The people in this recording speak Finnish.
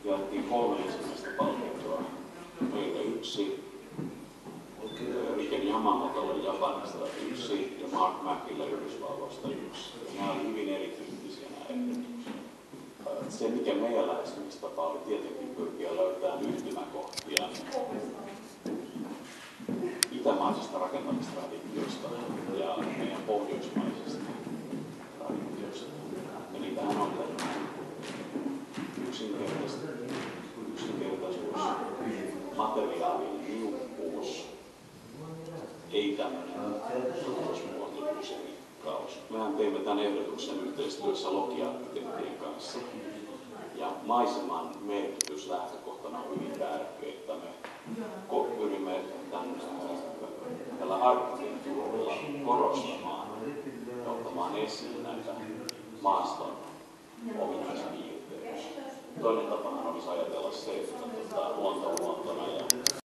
jaettiin 3 ensimmäistä palkintoa. Meille 1, Riken Yamamotolle Japanista 1 ja Mark Mackille Yhdysvalloista 1. Nämä olivat hyvin erityyppisiä nämä ehdotuksia. Se, mikä meidän lähestymistapa oli tietenkin pyrkiä löytämään yhtymäkohtia itämaisesta rakentamistraditiosta ja meidän pohjoismaisesta traditiosta. Ja niitähän on tällainen yksinkertaisuus, materiaalin niukkuus, ei tämmöinen muotoisuus ja rikkaus. Mehän teimme tämän ehdotuksen yhteistyössä Loki-arkkitehtien kanssa. Ja maiseman merkitys lähtökohtana on hyvin tärkeä, että me pyrimme tällä arkkitehtuurilla korostamaan ja ottamaan esiin näitä maaston ominaispiirteitä. Toinen tapahan olisi ajatella se, että